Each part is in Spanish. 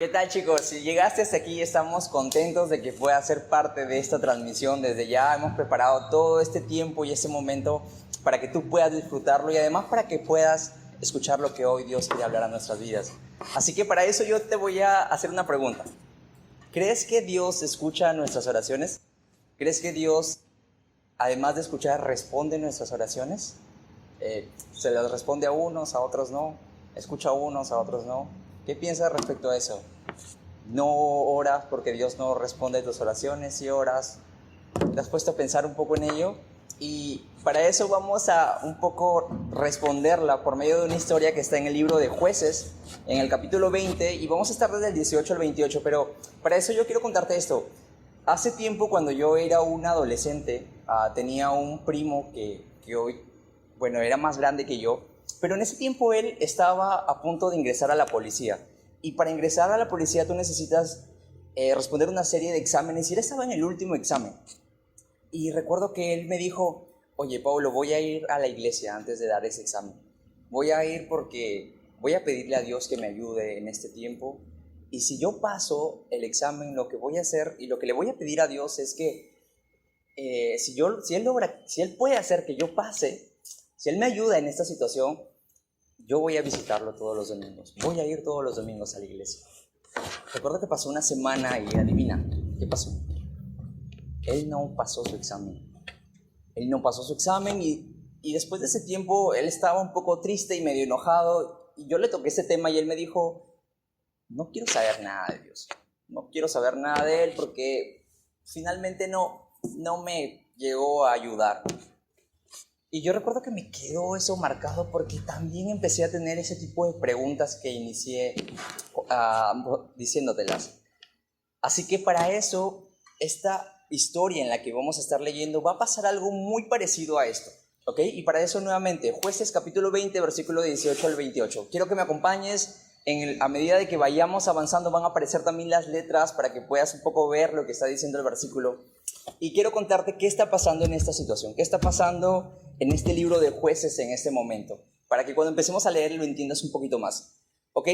¿Qué tal, chicos? Si llegaste hasta aquí, estamos contentos de que puedas ser parte de esta transmisión. Desde ya hemos preparado todo este tiempo y este momento para que tú puedas disfrutarlo y además para que puedas escuchar lo que hoy Dios quiere hablar a nuestras vidas. Así que para eso yo te voy a hacer una pregunta. ¿Crees que Dios escucha nuestras oraciones? ¿Crees que Dios, además de escuchar, responde nuestras oraciones? ¿Se las responde a unos, a otros no? ¿Escucha a unos, a otros no? ¿Qué piensas respecto a eso? ¿No oras porque Dios no responde tus oraciones? ¿Sí oras? ¿Te has puesto a pensar un poco en ello? Y para eso vamos a un poco responderla por medio de una historia que está en el libro de Jueces, en el capítulo 20, y vamos a estar desde el 18 al 28, pero para eso yo quiero contarte esto. Hace tiempo, cuando yo era un adolescente, tenía un primo que hoy, bueno, era más grande que yo, pero en ese tiempo él estaba a punto de ingresar a la policía. Y para ingresar a la policía tú necesitas responder una serie de exámenes, y él estaba en el último examen. Y recuerdo que él me dijo: oye, Pablo, voy a ir a la iglesia antes de dar ese examen. Voy a ir porque voy a pedirle a Dios que me ayude en este tiempo. Y si yo paso el examen, lo que voy a hacer y lo que le voy a pedir a Dios es que si él puede hacer que yo pase, si él me ayuda en esta situación, yo voy a visitarlo todos los domingos. Voy a ir todos los domingos a la iglesia. Recuerdo que pasó una semana y adivina, ¿qué pasó? Él no pasó su examen. Él no pasó su examen y después de ese tiempo él estaba un poco triste y medio enojado. Y yo le toqué ese tema y él me dijo: no quiero saber nada de Dios. No quiero saber nada de Él porque finalmente no me llegó a ayudar. Y yo recuerdo que me quedó eso marcado porque también empecé a tener ese tipo de preguntas que inicié diciéndotelas. Así que para eso, esta historia en la que vamos a estar leyendo va a pasar algo muy parecido a esto, ¿ok? Y para eso nuevamente, Jueces capítulo 20, versículo 18 al 28. Quiero que me acompañes. A medida de que vayamos avanzando van a aparecer también las letras para que puedas un poco ver lo que está diciendo el versículo. Y quiero contarte qué está pasando en esta situación, qué está pasando en este libro de Jueces en este momento, para que cuando empecemos a leer lo entiendas un poquito más. ¿Ok?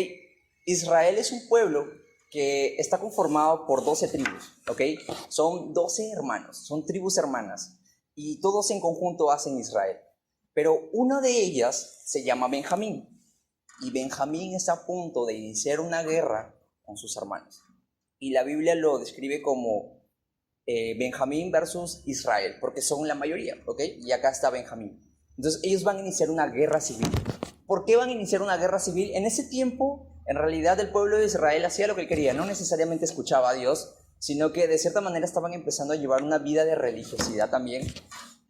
Israel es un pueblo que está conformado por 12 tribus, ¿ok? Son 12 hermanos, son tribus hermanas, y todos en conjunto hacen Israel. Pero una de ellas se llama Benjamín. Y Benjamín está a punto de iniciar una guerra con sus hermanos. Y la Biblia lo describe como Benjamín versus Israel, porque son la mayoría, ¿ok? Y acá está Benjamín. Entonces ellos van a iniciar una guerra civil. ¿Por qué van a iniciar una guerra civil? En ese tiempo, en realidad, el pueblo de Israel hacía lo que él quería. No necesariamente escuchaba a Dios, sino que de cierta manera estaban empezando a llevar una vida de religiosidad también.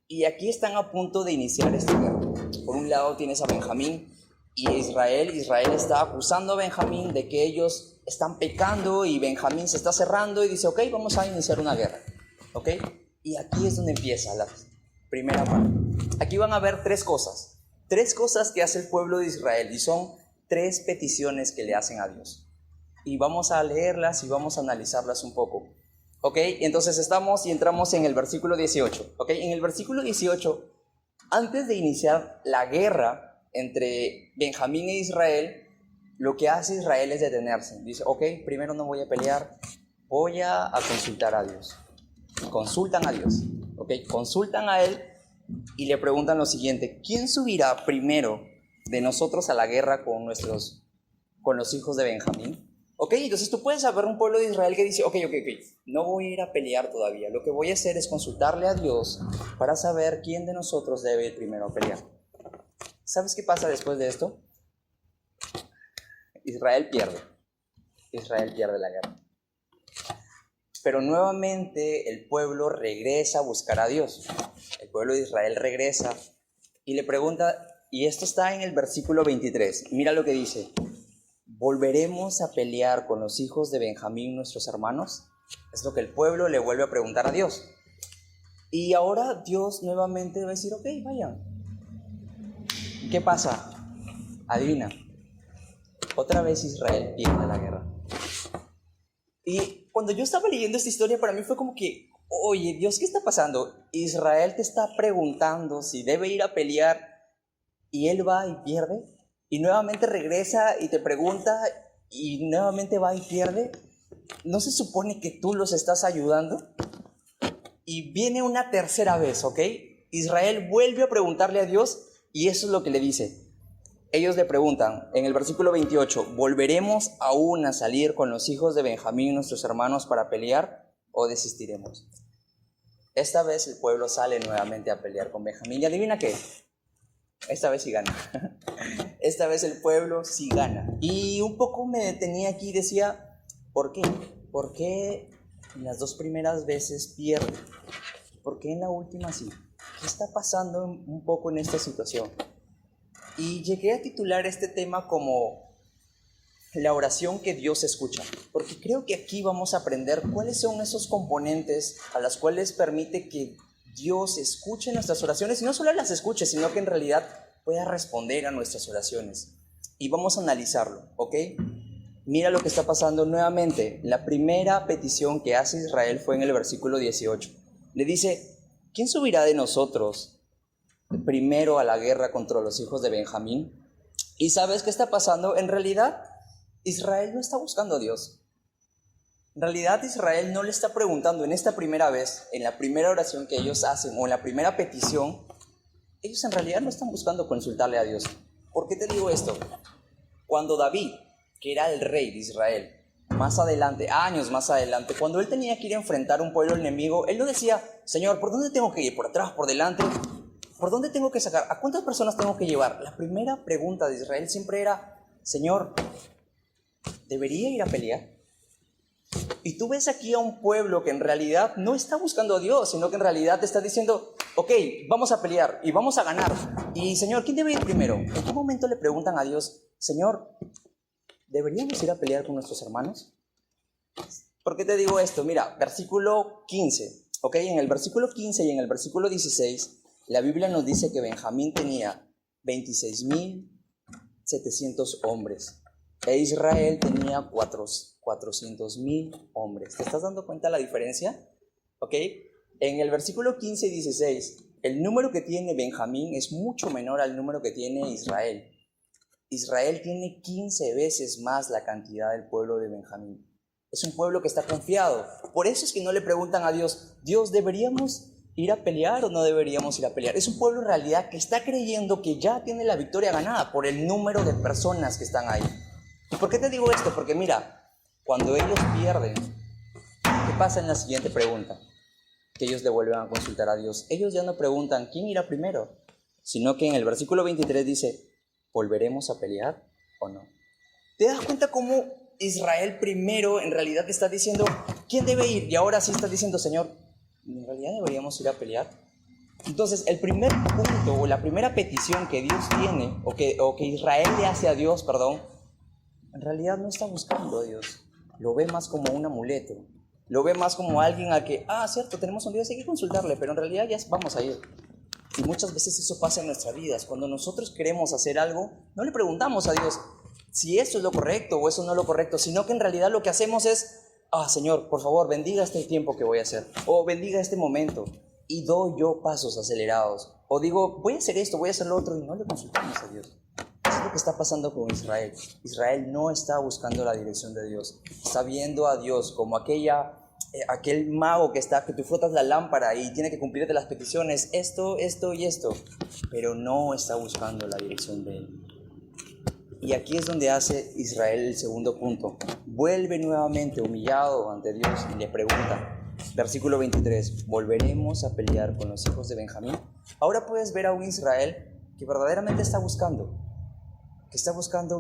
Y aquí están a punto de iniciar esta guerra. Por un lado tienes a Benjamín y Israel está acusando a Benjamín de que ellos están pecando, y Benjamín se está cerrando y dice: ok, vamos a iniciar una guerra, ok. Y aquí es donde empieza la primera parte. Aquí van a ver tres cosas que hace el pueblo de Israel, y son tres peticiones que le hacen a Dios, y vamos a leerlas y vamos a analizarlas un poco, ok. Entonces entramos en el versículo 18, ok. En el versículo 18, antes de iniciar la guerra entre Benjamín e Israel, lo que hace Israel es detenerse. Dice: ok, primero no voy a pelear, voy a consultar a Dios. Consultan a Dios, ok, consultan a Él y le preguntan lo siguiente: ¿quién subirá primero de nosotros a la guerra con los hijos de Benjamín? Ok, entonces tú puedes saber un pueblo de Israel que dice: ok, no voy a ir a pelear todavía, lo que voy a hacer es consultarle a Dios para saber quién de nosotros debe ir primero a pelear. ¿Sabes qué pasa después de esto? Israel pierde la guerra. Pero nuevamente el pueblo regresa a buscar a Dios. El pueblo de Israel regresa y le pregunta, y esto está en el versículo 23. Mira lo que dice: ¿volveremos a pelear con los hijos de Benjamín, nuestros hermanos? Es lo que el pueblo le vuelve a preguntar a Dios. Y ahora Dios nuevamente va a decir: ok, vayan. ¿Qué pasa? Adivina. Otra vez Israel pierde la guerra. Y cuando yo estaba leyendo esta historia, para mí fue como que: oye, Dios, ¿qué está pasando? Israel te está preguntando si debe ir a pelear, y él va y pierde. Y nuevamente regresa y te pregunta, y nuevamente va y pierde. ¿No se supone que tú los estás ayudando? Y viene una tercera vez, ¿ok? Israel vuelve a preguntarle a Dios y eso es lo que le dice. Ellos le preguntan en el versículo 28, ¿volveremos aún a salir con los hijos de Benjamín, nuestros hermanos, para pelear o desistiremos? Esta vez el pueblo sale nuevamente a pelear con Benjamín. ¿Y adivina qué? Esta vez sí gana. Esta vez el pueblo sí gana. Y un poco me detenía aquí y decía, ¿por qué? ¿Por qué en las dos primeras veces pierde? ¿Por qué en la última sí? ¿Qué está pasando un poco en esta situación? Y llegué a titular este tema como la oración que Dios escucha, porque creo que aquí vamos a aprender cuáles son esos componentes a los cuales permite que Dios escuche nuestras oraciones, y no solo las escuche, sino que en realidad pueda responder a nuestras oraciones. Y vamos a analizarlo, ¿ok? Mira lo que está pasando nuevamente. La primera petición que hace Israel fue en el versículo 18. Le dice, ¿quién subirá de nosotros primero a la guerra contra los hijos de Benjamín? ¿Y sabes qué está pasando? En realidad, Israel no está buscando a Dios. En realidad, Israel no le está preguntando en esta primera vez, en la primera oración que ellos hacen o en la primera petición, ellos en realidad no están buscando consultarle a Dios. ¿Por qué te digo esto? Cuando David, que era el rey de Israel, más adelante, años más adelante, cuando él tenía que ir a enfrentar un pueblo enemigo, él no decía, Señor, ¿por dónde tengo que ir? ¿Por atrás? ¿Por delante? ¿Por dónde tengo que sacar? ¿A cuántas personas tengo que llevar? La primera pregunta de Israel siempre era, Señor, ¿debería ir a pelear? Y tú ves aquí a un pueblo que en realidad no está buscando a Dios, sino que en realidad te está diciendo, ok, vamos a pelear y vamos a ganar. Y Señor, ¿quién debe ir primero? ¿En qué momento le preguntan a Dios, Señor, ¿deberíamos ir a pelear con nuestros hermanos? ¿Por qué te digo esto? Mira, versículo 15, ok, en el versículo 15 y en el versículo 16, la Biblia nos dice que Benjamín tenía 26,700 hombres. E Israel tenía 400,000 hombres. ¿Te estás dando cuenta de la diferencia? ¿Ok? En el versículo 15 y 16, el número que tiene Benjamín es mucho menor al número que tiene Israel. Israel tiene 15 veces más la cantidad del pueblo de Benjamín. Es un pueblo que está confiado. Por eso es que no le preguntan a Dios, Dios, ¿deberíamos ir a pelear o no deberíamos ir a pelear? Es un pueblo en realidad que está creyendo que ya tiene la victoria ganada por el número de personas que están ahí. ¿Y por qué te digo esto? Porque mira, cuando ellos pierden, ¿qué pasa en la siguiente pregunta? Que ellos le vuelven a consultar a Dios. Ellos ya no preguntan quién irá primero, sino que en el versículo 23 dice, ¿volveremos a pelear o no? ¿Te das cuenta cómo Israel primero en realidad está diciendo quién debe ir? Y ahora sí está diciendo, Señor, ¿en realidad deberíamos ir a pelear? Entonces, el primer punto o la primera petición que Dios tiene, o que Israel le hace a Dios, perdón, en realidad no está buscando a Dios. Lo ve más como un amuleto. Lo ve más como alguien al que, cierto, tenemos un Dios, hay que consultarle, pero en realidad ya vamos a ir. Y muchas veces eso pasa en nuestras vidas. Cuando nosotros queremos hacer algo, no le preguntamos a Dios si eso es lo correcto o eso no es lo correcto, sino que en realidad lo que hacemos es, Señor, por favor, bendiga este tiempo que voy a hacer, o bendiga este momento, y doy yo pasos acelerados. O digo, voy a hacer esto, voy a hacer lo otro, y no le consultamos a Dios. Eso es lo que está pasando con Israel. Israel no está buscando la dirección de Dios. Está viendo a Dios como aquel mago que tú frotas la lámpara y tiene que cumplirte las peticiones, esto y esto, pero no está buscando la dirección de Él. Y aquí es donde hace Israel el segundo punto. Vuelve nuevamente humillado ante Dios y le pregunta, versículo 23, ¿volveremos a pelear con los hijos de Benjamín? Ahora puedes ver a un Israel que verdaderamente está buscando,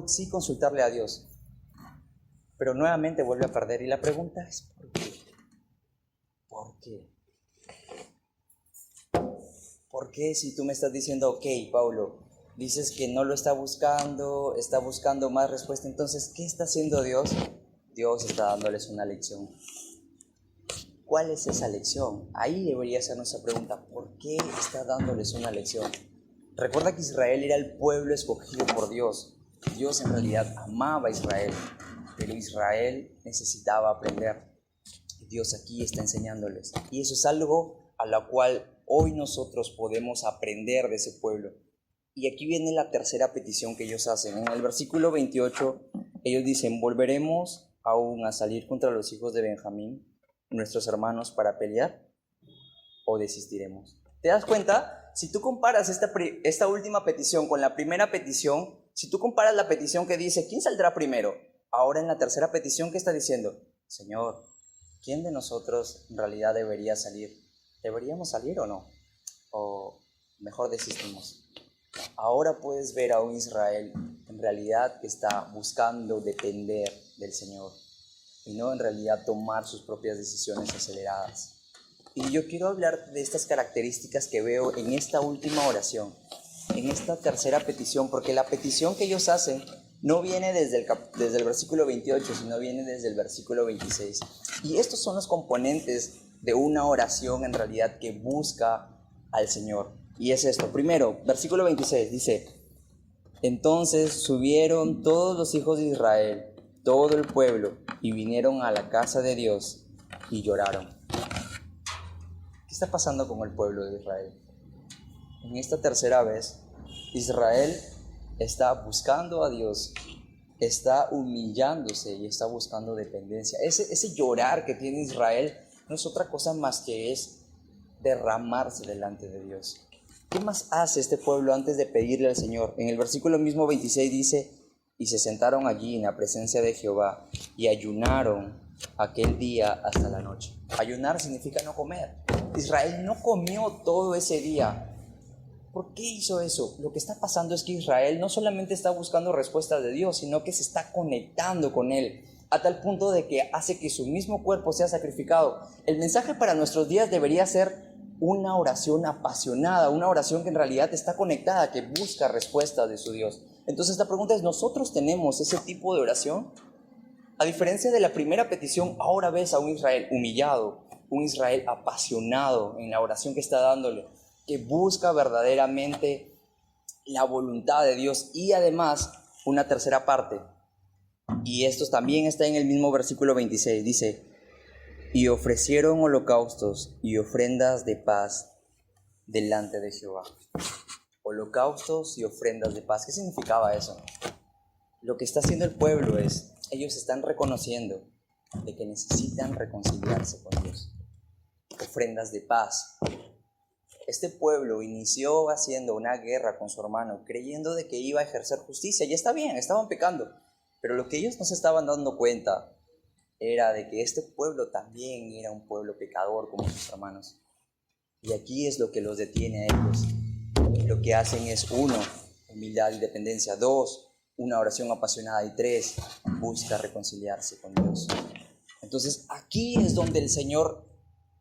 sí consultarle a Dios, pero nuevamente vuelve a perder. Y la pregunta es, ¿por qué? ¿Por qué? ¿Por qué si tú me estás diciendo, ok, Pablo, dices que no lo está buscando más respuesta, entonces, ¿qué está haciendo Dios? Dios está dándoles una lección. ¿Cuál es esa lección? Ahí debería ser nuestra pregunta, ¿por qué está dándoles una lección? Recuerda que Israel era el pueblo escogido por Dios. Dios en realidad amaba a Israel, pero Israel necesitaba aprender. Dios aquí está enseñándoles. Y eso es algo a lo cual hoy nosotros podemos aprender de ese pueblo. Y aquí viene la tercera petición que ellos hacen. En el versículo 28, ellos dicen, ¿volveremos aún a salir contra los hijos de Benjamín, nuestros hermanos, para pelear? ¿O desistiremos? ¿Te das cuenta? Si tú comparas esta última petición con la primera petición, si tú comparas la petición que dice, ¿quién saldrá primero? Ahora en la tercera petición, ¿qué está diciendo? Señor, ¿quién de nosotros en realidad debería salir? ¿Deberíamos salir o no? ¿O mejor desistimos? Ahora puedes ver a un Israel en realidad que está buscando depender del Señor y no en realidad tomar sus propias decisiones aceleradas. Y yo quiero hablar de estas características que veo en esta última oración, en esta tercera petición, porque la petición que ellos hacen no viene desde el versículo 28, sino viene desde el versículo 26. Y estos son los componentes de una oración en realidad que busca al Señor. Y es esto. Primero, versículo 26 dice, entonces subieron todos los hijos de Israel, todo el pueblo, y vinieron a la casa de Dios y lloraron. ¿Qué está pasando con el pueblo de Israel? En esta tercera vez, Israel está buscando a Dios, está humillándose y está buscando dependencia. Ese llorar que tiene Israel no es otra cosa más que es derramarse delante de Dios. ¿Qué más hace este pueblo antes de pedirle al Señor? En el versículo mismo 26 dice, y se sentaron allí en la presencia de Jehová y ayunaron aquel día hasta la noche. Ayunar significa no comer. Israel no comió todo ese día. ¿Por qué hizo eso? Lo que está pasando es que Israel no solamente está buscando respuestas de Dios, sino que se está conectando con Él, a tal punto de que hace que su mismo cuerpo sea sacrificado. El mensaje para nuestros días debería ser una oración apasionada, una oración que en realidad está conectada, que busca respuestas de su Dios. Entonces la pregunta es, ¿nosotros tenemos ese tipo de oración? A diferencia de la primera petición, ahora ves a un Israel humillado, un Israel apasionado en la oración que está dándole, que busca verdaderamente la voluntad de Dios y además una tercera parte. Y esto también está en el mismo versículo 26, dice, y ofrecieron holocaustos y ofrendas de paz delante de Jehová. Holocaustos y ofrendas de paz. ¿Qué significaba eso? Lo que está haciendo el pueblo es, ellos están reconociendo de que necesitan reconciliarse con Dios. Ofrendas de paz. Este pueblo inició haciendo una guerra con su hermano, creyendo de que iba a ejercer justicia. Y está bien, estaban pecando. Pero lo que ellos no se estaban dando cuenta era de que este pueblo también era un pueblo pecador como sus hermanos. Y aquí es lo que los detiene a ellos. Lo que hacen es, 1, humildad y dependencia. 2, una oración apasionada. Y 3, busca reconciliarse con Dios. Entonces aquí es donde el Señor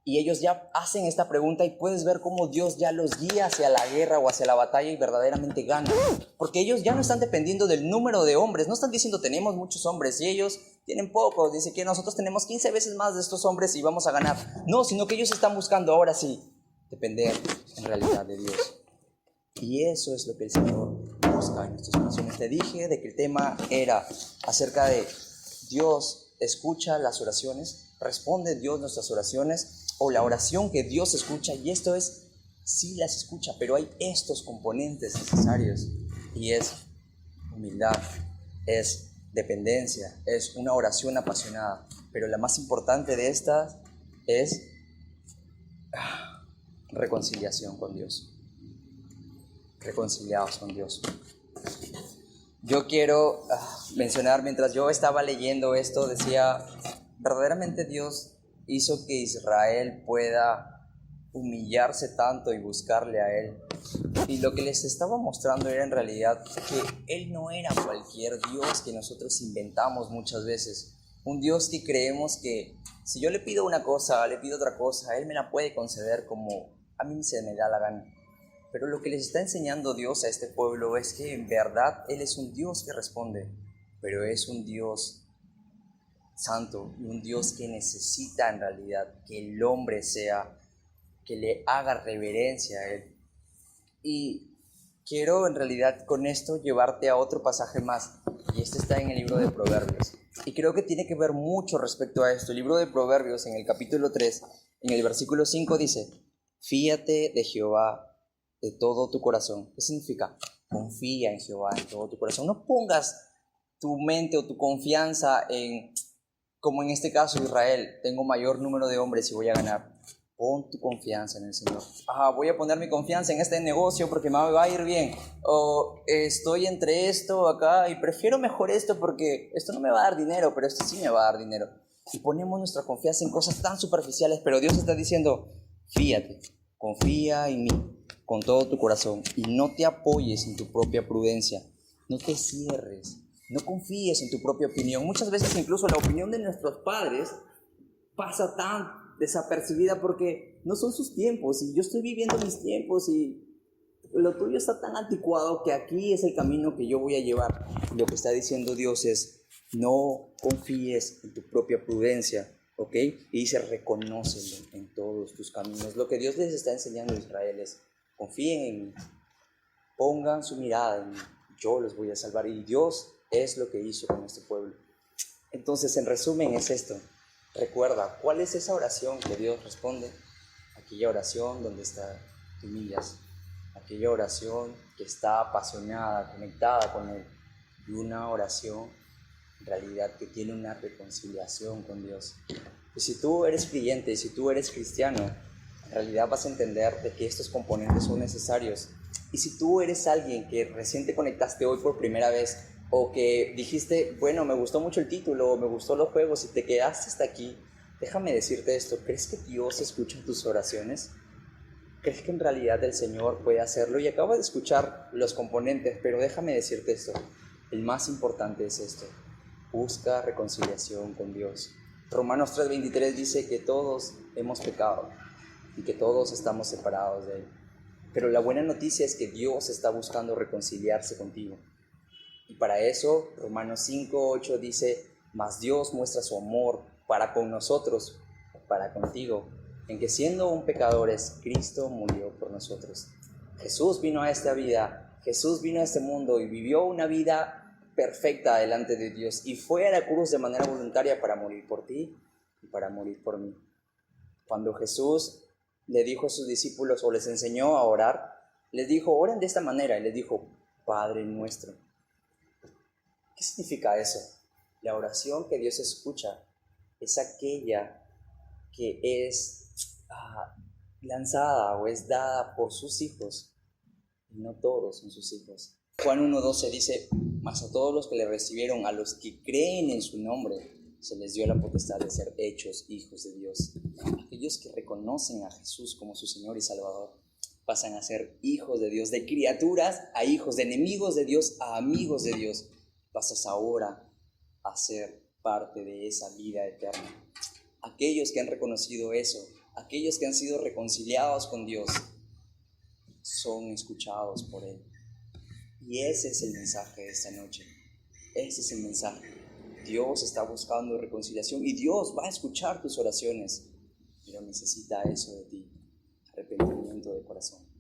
y ellos ya hacen esta pregunta y puedes ver cómo Dios ya los guía hacia la guerra o hacia la batalla y verdaderamente ganan. Porque ellos ya no están dependiendo del número de hombres, no están diciendo tenemos muchos hombres y ellos tienen pocos, dice que nosotros tenemos 15 veces más de estos hombres y vamos a ganar. No, sino que ellos están buscando ahora sí depender en realidad de Dios. Y eso es lo que el Señor busca en nuestras oraciones. Te dije de que el tema era acerca de Dios escucha las oraciones, responde Dios nuestras oraciones, o la oración que Dios escucha, y esto es, sí las escucha, pero hay estos componentes necesarios, y es humildad, es dependencia, es una oración apasionada, pero la más importante de estas es reconciliación con Dios, reconciliados con Dios. Yo quiero mencionar, mientras yo estaba leyendo esto, decía, verdaderamente Dios hizo que Israel pueda humillarse tanto y buscarle a Él. Y lo que les estaba mostrando era en realidad que Él no era cualquier Dios que nosotros inventamos muchas veces. Un Dios que creemos que si yo le pido una cosa, le pido otra cosa, Él me la puede conceder como a mí se me da la gana. Pero lo que les está enseñando Dios a este pueblo es que en verdad Él es un Dios que responde, pero es un Dios santo y un Dios que necesita en realidad que el hombre sea, que le haga reverencia a Él. Y quiero en realidad con esto llevarte a otro pasaje más, y este está en el libro de Proverbios. Y creo que tiene que ver mucho respecto a esto. El libro de Proverbios en el capítulo 3, en el versículo 5 dice, fíate de Jehová de todo tu corazón. ¿Qué significa? Confía en Jehová en todo tu corazón. No pongas tu mente o tu confianza en, como en este caso Israel, tengo mayor número de hombres y voy a ganar. Pon tu confianza en el Señor. Voy a poner mi confianza en este negocio porque me va a ir bien. O estoy entre esto acá y prefiero mejor esto porque esto no me va a dar dinero, pero esto sí me va a dar dinero. Y ponemos nuestra confianza en cosas tan superficiales, pero Dios está diciendo, fíate, confía en mí con todo tu corazón y no te apoyes en tu propia prudencia. No te cierres, no confíes en tu propia opinión. Muchas veces incluso la opinión de nuestros padres pasa tan desapercibida porque no son sus tiempos y yo estoy viviendo mis tiempos y lo tuyo está tan anticuado que aquí es el camino que yo voy a llevar. Lo que está diciendo Dios es, no confíes en tu propia prudencia, ¿ok? Y dice, reconócelo en todos tus caminos. Lo que Dios les está enseñando a Israel es, confíen en mí, pongan su mirada en mí, yo los voy a salvar. Y Dios es lo que hizo con este pueblo. Entonces, en resumen, es esto. Recuerda, ¿cuál es esa oración que Dios responde? Aquella oración donde te humillas, aquella oración que está apasionada, conectada con Él, y una oración en realidad que tiene una reconciliación con Dios. Y si tú eres creyente, si tú eres cristiano, en realidad vas a entender de que estos componentes son necesarios. Y si tú eres alguien que recién te conectaste hoy por primera vez, o que dijiste, bueno, me gustó mucho el título, me gustó los juegos y te quedaste hasta aquí, déjame decirte esto, ¿crees que Dios escucha tus oraciones? ¿Crees que en realidad el Señor puede hacerlo? Y acabo de escuchar los componentes, pero déjame decirte esto, el más importante es esto, busca reconciliación con Dios. Romanos 3:23 dice que todos hemos pecado y que todos estamos separados de Él. Pero la buena noticia es que Dios está buscando reconciliarse contigo. Y para eso, Romanos 5:8 dice, mas Dios muestra su amor para con nosotros, para contigo, en que siendo aún pecadores, Cristo murió por nosotros. Jesús vino a esta vida, Jesús vino a este mundo y vivió una vida perfecta delante de Dios y fue a la cruz de manera voluntaria para morir por ti y para morir por mí. Cuando Jesús le dijo a sus discípulos o les enseñó a orar, les dijo, oren de esta manera, y les dijo, Padre nuestro. ¿Qué significa eso? La oración que Dios escucha es aquella que es lanzada o es dada por sus hijos, y no todos son sus hijos. Juan 1:12 dice, mas a todos los que le recibieron, a los que creen en su nombre, se les dio la potestad de ser hechos hijos de Dios. Aquellos que reconocen a Jesús como su Señor y Salvador, pasan a ser hijos de Dios, de criaturas a hijos, de enemigos de Dios a amigos de Dios. Pasas ahora a ser parte de esa vida eterna. Aquellos que han reconocido eso, aquellos que han sido reconciliados con Dios, son escuchados por Él. Y ese es el mensaje de esta noche. Ese es el mensaje. Dios está buscando reconciliación y Dios va a escuchar tus oraciones, pero necesita eso de ti, arrepentimiento de corazón.